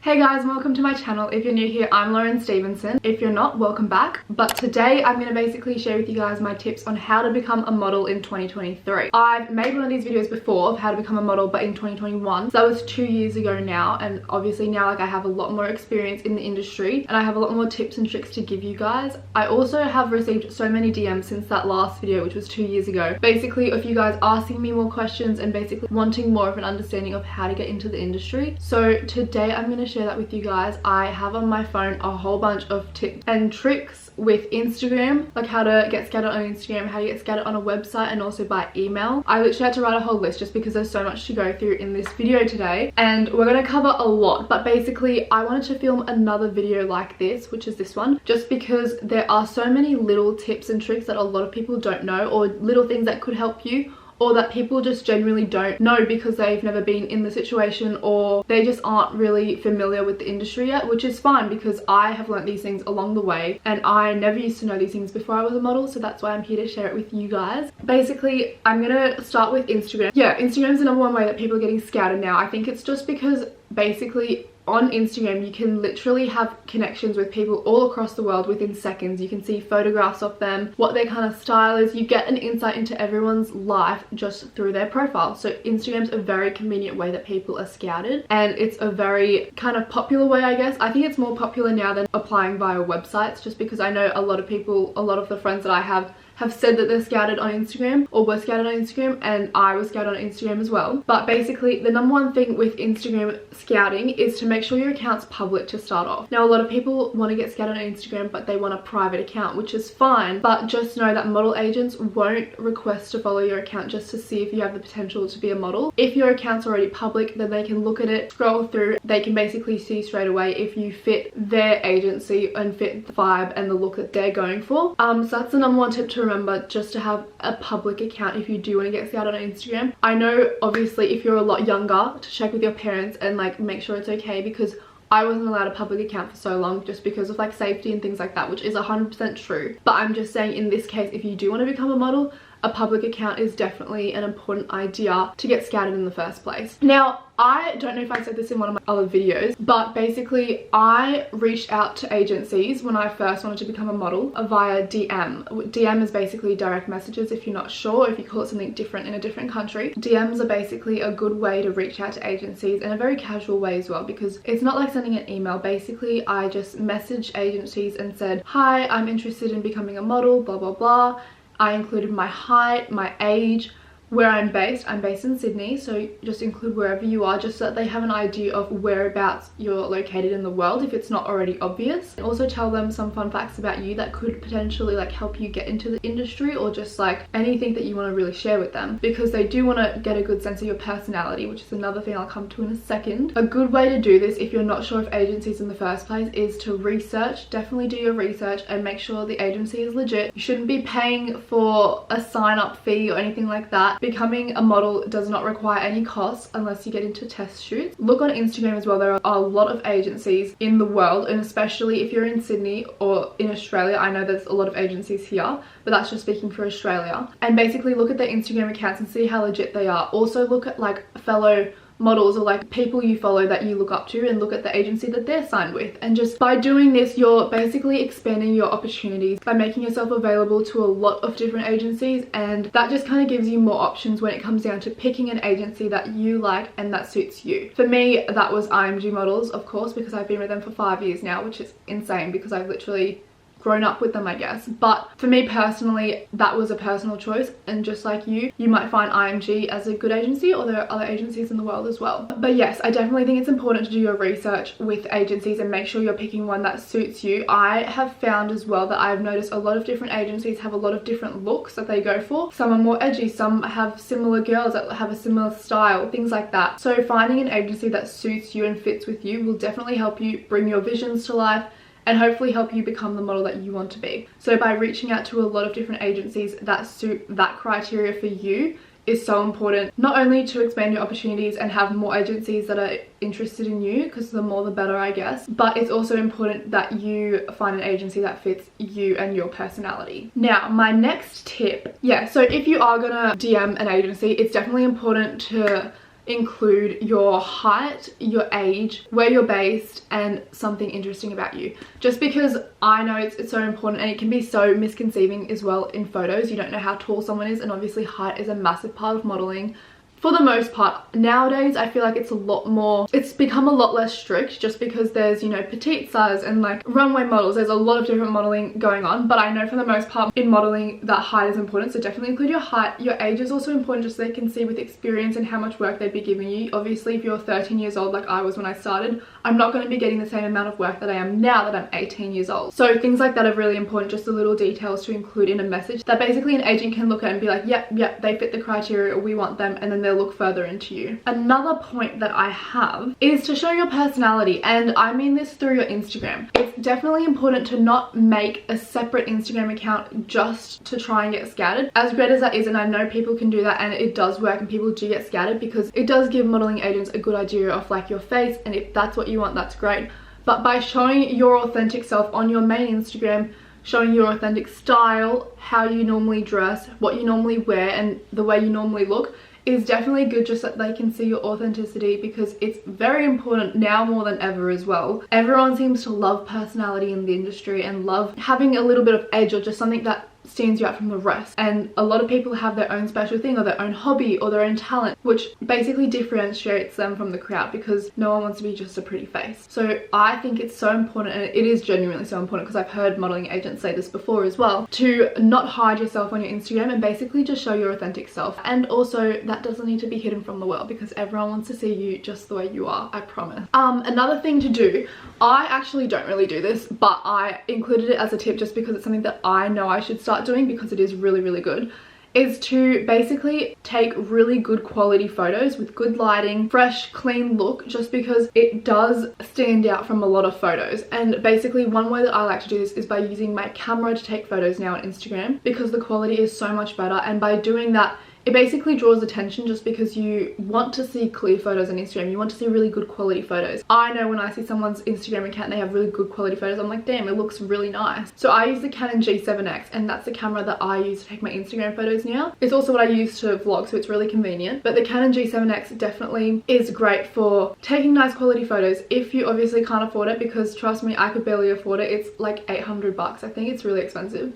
Hey guys, welcome to my channel. If you're new here, I'm Lauren Stevenson. If you're not, welcome back. But today I'm going to basically share with you guys my tips on how to become a model in 2023. I've made one of these videos before of how to become a model, but in 2021. So that was 2 years ago now, and obviously now I have a lot more experience in the industry and I have a lot more tips and tricks to give you guys. I also have received so many DMs since that last video, which was 2 years ago, basically of you guys asking me more questions and basically wanting more of an understanding of how to get into the industry. So today I'm going to share that with you guys. I have on my phone a whole bunch of tips and tricks with Instagram, like how to get scouted on Instagram, how to get scouted on a website, and also by email. I literally had to write a whole list just because there's so much to go through in this video today, and we're going to cover a lot. But basically I wanted to film another video like this, which is this one, just because there are so many little tips and tricks that a lot of people don't know, or little things that could help you, or that people just genuinely don't know because they've never been in the situation, or they just aren't really familiar with the industry yet, which is fine because I have learnt these things along the way and I never used to know these things before I was a model, so that's why I'm here to share it with you guys. Basically, I'm gonna start with Instagram. Yeah, Instagram is the number one way that people are getting scouted now. I think it's just because basically on Instagram you can literally have connections with people all across the world within seconds. You can see photographs of them, what their kind of style is. You get an insight into everyone's life just through their profile. So Instagram's a very convenient way that people are scouted, and it's a very kind of popular way, I guess. I think it's more popular now than applying via websites, just because I know a lot of people, a lot of the friends that I have said that they're scouted on Instagram or were scouted on Instagram, and I was scouted on Instagram as well. But basically the number one thing with Instagram scouting is to make sure your account's public to start off. Now a lot of people want to get scouted on Instagram but they want a private account, which is fine, but just know that model agents won't request to follow your account just to see if you have the potential to be a model. If your account's already public, then they can look at it, scroll through, they can basically see straight away if you fit their agency and fit the vibe and the look that they're going for. So that's the number one tip to remember, just to have a public account if you do want to get scouted on Instagram. I know obviously if you're a lot younger, to check with your parents and like make sure it's okay, because I wasn't allowed a public account for so long just because of like safety and things like that, which is 100% true. But I'm just saying, in this case, if you do want to become a model, a public account is definitely an important idea to get scouted in the first place. Now, I don't know if I said this in one of my other videos, but basically I reached out to agencies when I first wanted to become a model via DM. DM is basically direct messages, if you're not sure, if you call it something different in a different country. DMs are basically a good way to reach out to agencies, in a very casual way as well, because it's not like sending an email. Basically I just messaged agencies and said, hi, I'm interested in becoming a model, blah blah blah. I included my height, my age, where I'm based. I'm based in Sydney, so just include wherever you are, just so that they have an idea of whereabouts you're located in the world if it's not already obvious. And also tell them some fun facts about you that could potentially like help you get into the industry, or just like anything that you want to really share with them, because they do want to get a good sense of your personality, which is another thing I'll come to in a second. A good way to do this if you're not sure of agencies in the first place is to research. Definitely do your research and make sure the agency is legit. You shouldn't be paying for a sign-up fee or anything like that. Becoming a model does not require any costs unless you get into test shoots. Look on Instagram as well. There are a lot of agencies in the world, and especially if you're in Sydney or in Australia. I know there's a lot of agencies here, but that's just speaking for Australia. And basically look at their Instagram accounts and see how legit they are. Also look at like fellow models or like people you follow that you look up to, and look at the agency that they're signed with. And just by doing this, you're basically expanding your opportunities by making yourself available to a lot of different agencies, and that just kind of gives you more options when it comes down to picking an agency that you like and that suits you. For me, that was IMG Models, of course, because I've been with them for 5 years now, which is insane because I've literally grown up with them, I guess. But for me personally, that was a personal choice, and just like you might find IMG as a good agency, or there are other agencies in the world as well. But yes, I definitely think it's important to do your research with agencies and make sure you're picking one that suits you. I have found as well that I've noticed a lot of different agencies have a lot of different looks that they go for. Some are more edgy, some have similar girls that have a similar style, things like that. So finding an agency that suits you and fits with you will definitely help you bring your visions to life, and hopefully help you become the model that you want to be. So by reaching out to a lot of different agencies that suit that criteria for you is so important, not only to expand your opportunities and have more agencies that are interested in you, because the more the better, I guess, but it's also important that you find an agency that fits you and your personality. Now, my next tip, so if you are gonna DM an agency, it's definitely important to include your height, your age, where you're based, and something interesting about you. Just because I know it's so important, and it can be so misconceiving as well in photos. You don't know how tall someone is, and obviously height is a massive part of modeling. For the most part, nowadays I feel like it's become a lot less strict, just because there's, you know, petite size and like runway models. There's a lot of different modeling going on, but I know for the most part in modeling that height is important, so definitely include your height. Your age is also important, just so they can see with experience and how much work they'd be giving you. Obviously, if you're 13 years old like I was when I started, I'm not going to be getting the same amount of work that I am now that I'm 18 years old. So things like that are really important, just the little details to include in a message that basically an agent can look at and be like, yep, they fit the criteria, we want them, and then they'll look further into you. Another point that I have is to show your personality, and I mean this through your Instagram. It's definitely important to not make a separate Instagram account just to try and get scattered. As great as that is, and I know people can do that and it does work and people do get scattered, because it does give modeling agents a good idea of like your face, and if that's what you want, that's great. But by showing your authentic self on your main Instagram, showing your authentic style, how you normally dress, what you normally wear, and the way you normally look, is definitely good, just so that they can see your authenticity, because it's very important now more than ever as well. Everyone seems to love personality in the industry and love having a little bit of edge, or just something that stands you out from the rest. And a lot of people have their own special thing, or their own hobby, or their own talent, which basically differentiates them from the crowd, because no one wants to be just a pretty face. So I think it's so important, and it is genuinely so important, because I've heard modeling agents say this before as well, to not hide yourself on your Instagram and basically just show your authentic self. And also that doesn't need to be hidden from the world, because everyone wants to see you just the way you are, I promise. Another thing to do, I actually don't really do this, but I included it as a tip just because it's something that I know I should start doing, because it is really good, is to basically take really good quality photos with good lighting, fresh, clean look, just because it does stand out from a lot of photos. And basically one way that I like to do this is by using my camera to take photos now on Instagram, because the quality is so much better, and by doing that it basically draws attention, just because you want to see clear photos on Instagram. You want to see really good quality photos. I know when I see someone's Instagram account and they have really good quality photos, I'm like, damn, it looks really nice. So I use the Canon G7X, and that's the camera that I use to take my Instagram photos now. It's also what I use to vlog, so it's really convenient. But the Canon G7X definitely is great for taking nice quality photos if you obviously can't afford it, because trust me, I could barely afford it. It's like 800 bucks. I think it's really expensive.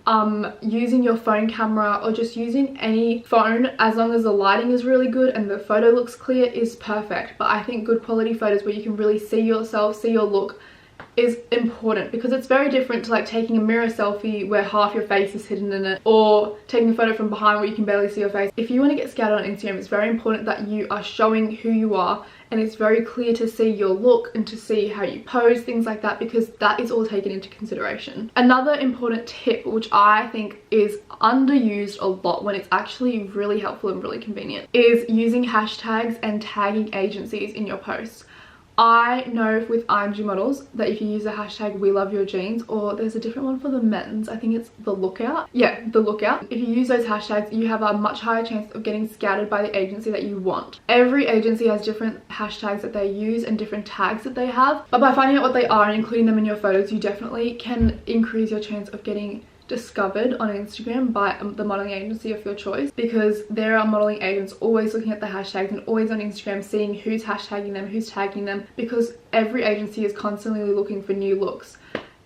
Using your phone camera, or just using any phone, as long as the lighting is really good and the photo looks clear, is perfect. But I think good quality photos where you can really see yourself, see your look, is important, because it's very different to like taking a mirror selfie where half your face is hidden in it, or taking a photo from behind where you can barely see your face. If you want to get scattered on Instagram, it's very important that you are showing who you are, and it's very clear to see your look and to see how you pose, things like that, because that is all taken into consideration. Another important tip, which I think is underused a lot when it's actually really helpful and really convenient, is using hashtags and tagging agencies in your posts. I know with IMG models that if you use the hashtag We Love Your Jeans, or there's a different one for the men's, I think it's The Lookout. Yeah, The Lookout. If you use those hashtags, you have a much higher chance of getting scattered by the agency that you want. Every agency has different hashtags that they use and different tags that they have, but by finding out what they are and including them in your photos, you definitely can increase your chance of getting discovered on Instagram by the modeling agency of your choice, because there are modeling agents always looking at the hashtags and always on Instagram seeing who's hashtagging them, who's tagging them, because every agency is constantly looking for new looks,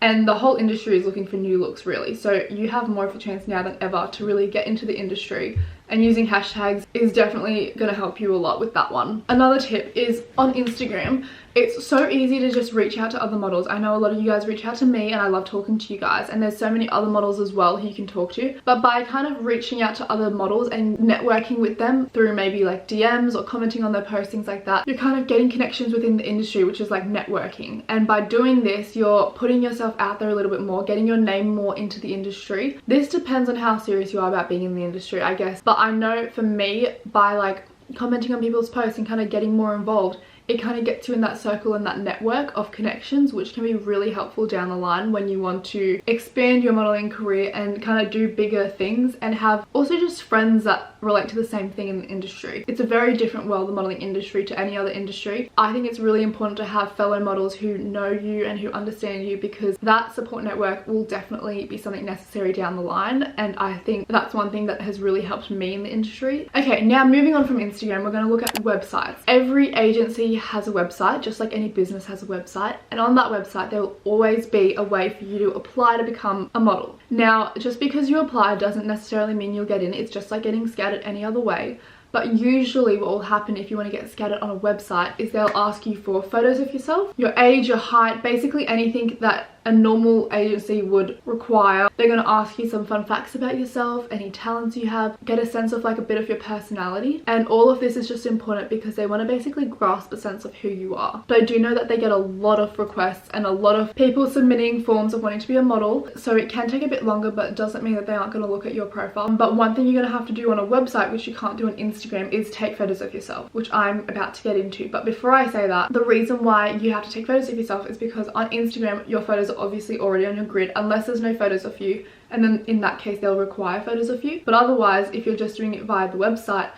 and the whole industry is looking for new looks really. So you have more of a chance now than ever to really get into the industry, and using hashtags is definitely going to help you a lot with that one. Another tip is on Instagram, it's so easy to just reach out to other models. I know a lot of you guys reach out to me, and I love talking to you guys, and there's so many other models as well who you can talk to. But by kind of reaching out to other models and networking with them through maybe like DMs or commenting on their posts, things like that, you're kind of getting connections within the industry, which is like networking. And by doing this, you're putting yourself out there a little bit more, getting your name more into the industry. This depends on how serious you are about being in the industry, I guess. But I know for me, by like commenting on people's posts and kind of getting more involved, it kind of gets you in that circle and that network of connections, which can be really helpful down the line when you want to expand your modeling career and kind of do bigger things and have also just friends that relate to the same thing in the industry. It's a very different world, the modeling industry, to any other industry. I think it's really important to have fellow models who know you and who understand you, because that support network will definitely be something necessary down the line, and I think that's one thing that has really helped me in the industry. Okay, now moving on from Instagram, we're going to look at websites. Every agency has a website, just like any business has a website, and on that website there will always be a way for you to apply to become a model. Now, just because you apply doesn't necessarily mean you'll get in. It's just like getting scouted any other way. But usually what will happen if you want to get scouted on a website is they'll ask you for photos of yourself, your age, your height, basically anything that a normal agency would require. They're going to ask you some fun facts about yourself, any talents you have, get a sense of like a bit of your personality, and all of this is just important because they want to basically grasp a sense of who you are. But I do know that they get a lot of requests and a lot of people submitting forms of wanting to be a model, so it can take a bit longer, but it doesn't mean that they aren't going to look at your profile. But one thing you're going to have to do on a website, which you can't do on Instagram, is take photos of yourself, which I'm about to get into. But before I say that, the reason why you have to take photos of yourself is because on Instagram your photos are obviously already on your grid, unless there's no photos of you, and then in that case they'll require photos of you. But otherwise, if you're just doing it via the website,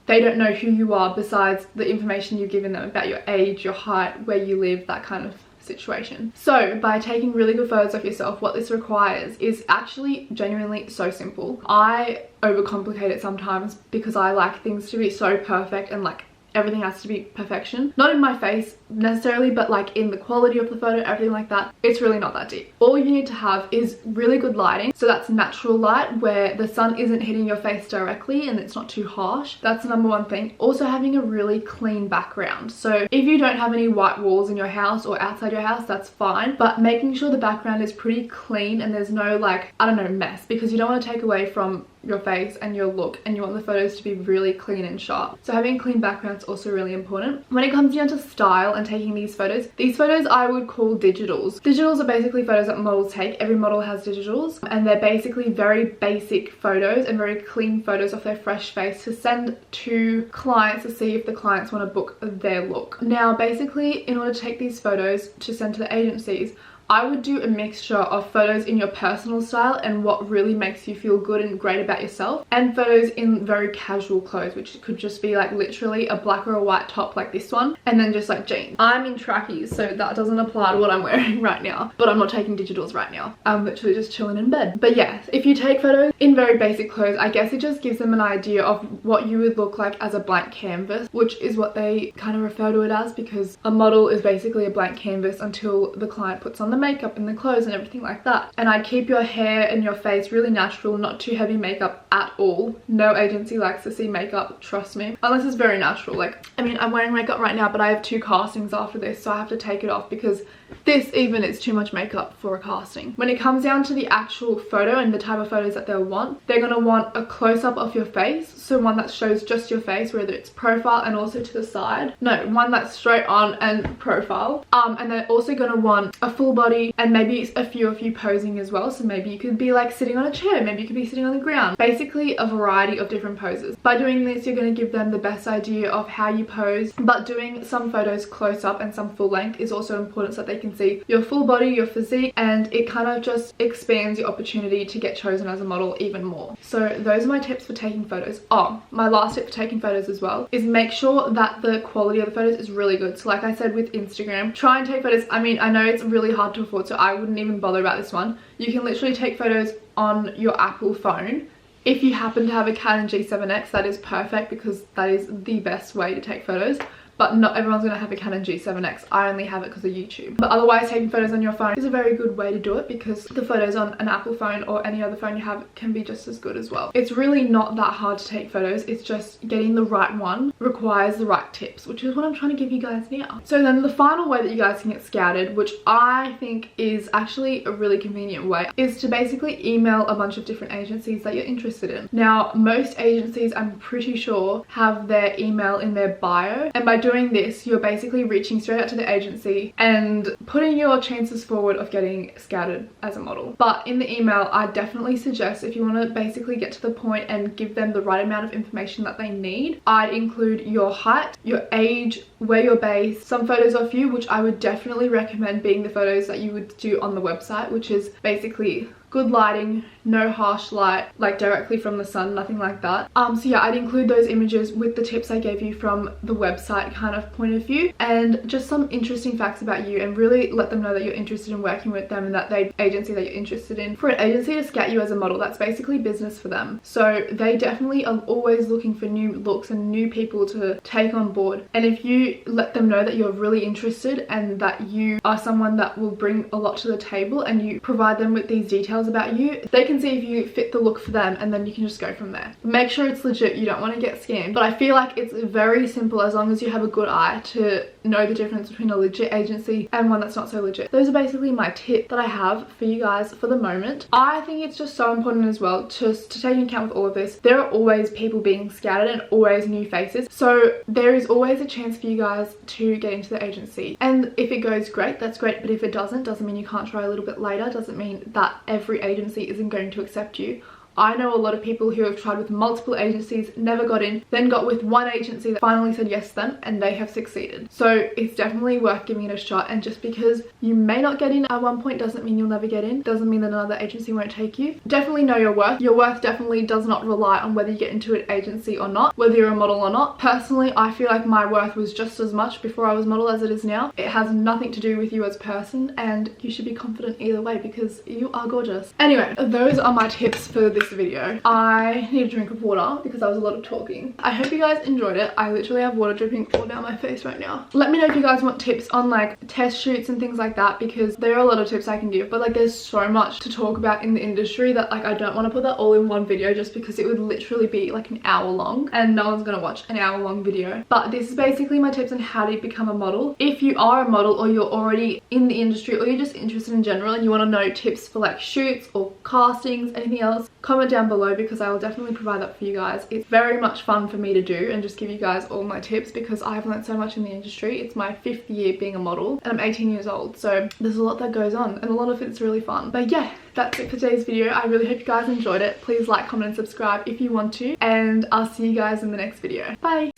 they don't know who you are besides the information you've given them about your age, your height, where you live, that kind of situation. So by taking really good photos of yourself, what this requires is actually genuinely so simple. I overcomplicate it sometimes because I like things to be so perfect and like everything has to be perfection. Not in my face necessarily, but like in the quality of the photo, everything like that. It's really not that deep. All you need to have is really good lighting. So that's natural light where the sun isn't hitting your face directly and it's not too harsh. That's the number one thing. Also having a really clean background. So if you don't have any white walls in your house or outside your house, that's fine. But making sure the background is pretty clean and there's no like, I don't know, mess, because you don't want to take away from your face and your look, and you want the photos to be really clean and sharp. So having a clean background is also really important. When it comes down to style and taking these photos I would call digitals. Digitals are basically photos that models take. Every model has digitals, and they're basically very basic photos and very clean photos of their fresh face to send to clients to see if the clients want to book their look. Now basically, in order to take these photos to send to the agencies, I would do a mixture of photos in your personal style and what really makes you feel good and great about yourself, and photos in very casual clothes, which could just be like literally a black or a white top like this one, and then just like jeans. I'm in trackies, so that doesn't apply to what I'm wearing right now, but I'm not taking digitals right now. I'm literally just chilling in bed. But yeah, if you take photos in very basic clothes, I guess it just gives them an idea of what you would look like as a blank canvas, which is what they kind of refer to it as, because a model is basically a blank canvas until the client puts on the makeup and the clothes and everything like that. And I'd keep your hair and your face really natural, not too heavy makeup at all. No agency likes to see makeup, trust me, unless it's very natural. Like, I mean, I'm wearing makeup right now, but I have 2 castings after this, so I have to take it off because this even is too much makeup for a casting. When it comes down to the actual photo and the type of photos that they'll want, they're going to want a close-up of your face, so one that shows just your face, whether it's profile and also to the side. No, one that's straight on and profile. And they're also going to want a full body and maybe a few of you posing as well. So maybe you could be like sitting on a chair, maybe you could be sitting on the ground. Basically a variety of different poses. By doing this, you're going to give them the best idea of how you pose, but doing some photos close up and some full length is also important so that they can see your full body, your physique, and it kind of just expands your opportunity to get chosen as a model even more. So those are my tips for taking photos. Oh, my last tip for taking photos as well is make sure that the quality of the photos is really good. So like I said with Instagram, try and take photos. I mean, I know it's really hard to afford, so I wouldn't even bother about this one. You can literally take photos on your Apple phone. If you happen to have a Canon G7X, that is perfect because that is the best way to take photos. But not everyone's going to have a Canon G7X. I only have it because of YouTube. But otherwise, taking photos on your phone is a very good way to do it because the photos on an Apple phone or any other phone you have can be just as good as well. It's really not that hard to take photos. It's just getting the right one requires the right tips, which is what I'm trying to give you guys now. So then the final way that you guys can get scouted, which I think is actually a really convenient way, is to basically email a bunch of different agencies that you're interested in. Now, most agencies, I'm pretty sure, have their email in their bio. And by doing doing this, you're basically reaching straight out to the agency and putting your chances forward of getting scouted as a model. But in the email, I definitely suggest, if you want to basically get to the point and give them the right amount of information that they need, I'd include your height, your age, where you're based, some photos of you, which I would definitely recommend being the photos that you would do on the website, which is basically good lighting, no harsh light, like directly from the sun, nothing like that. So yeah, I'd include those images with the tips I gave you from the website kind of point of view, and just some interesting facts about you, and really let them know that you're interested in working with them and that they agency that you're interested in. For an agency to scout you as a model, that's basically business for them. So they definitely are always looking for new looks and new people to take on board. And if you let them know that you're really interested and that you are someone that will bring a lot to the table, and you provide them with these details about you, they can see if you fit the look for them, and then you can just go from there. Make sure it's legit. You don't want to get scammed. But I feel like it's very simple as long as you have a good eye to know the difference between a legit agency and one that's not so legit. Those are basically my tips that I have for you guys for the moment. I think it's just so important as well to take into account with all of this, there are always people being scouted and always new faces. So there is always a chance for you guys to get into the agency. And if it goes great, that's great. But if it doesn't mean you can't try a little bit later. Doesn't mean that every agency isn't going to accept you. I know a lot of people who have tried with multiple agencies, never got in, then got with one agency that finally said yes to them, and they have succeeded. So it's definitely worth giving it a shot. And just because you may not get in at one point doesn't mean you'll never get in. Doesn't mean that another agency won't take you. Definitely know your worth. Your worth definitely does not rely on whether you get into an agency or not, whether you're a model or not. Personally, I feel like my worth was just as much before I was model as it is now. It has nothing to do with you as a person, and you should be confident either way because you are gorgeous. Anyway, those are my tips for this video. I need a drink of water because that was a lot of talking. I hope you guys enjoyed it. I literally have water dripping all down my face right now. Let me know if you guys want tips on like test shoots and things like that, because there are a lot of tips I can give, but like there's so much to talk about in the industry that like I don't want to put that all in one video, just because it would literally be like an hour long and no one's gonna watch an hour long video. But this is basically my tips on how to become a model. If you are a model, or you're already in the industry, or you're just interested in general and you want to know tips for like shoots or castings, anything else, comment down below because I will definitely provide that for you guys. It's very much fun for me to do and just give you guys all my tips, because I've learned so much in the industry. It's my 5th year being a model and I'm 18 years old, so there's a lot that goes on and a lot of it's really fun. But yeah, that's it for today's video. I really hope you guys enjoyed it. Please like, comment and subscribe if you want to, and I'll see you guys in the next video. Bye!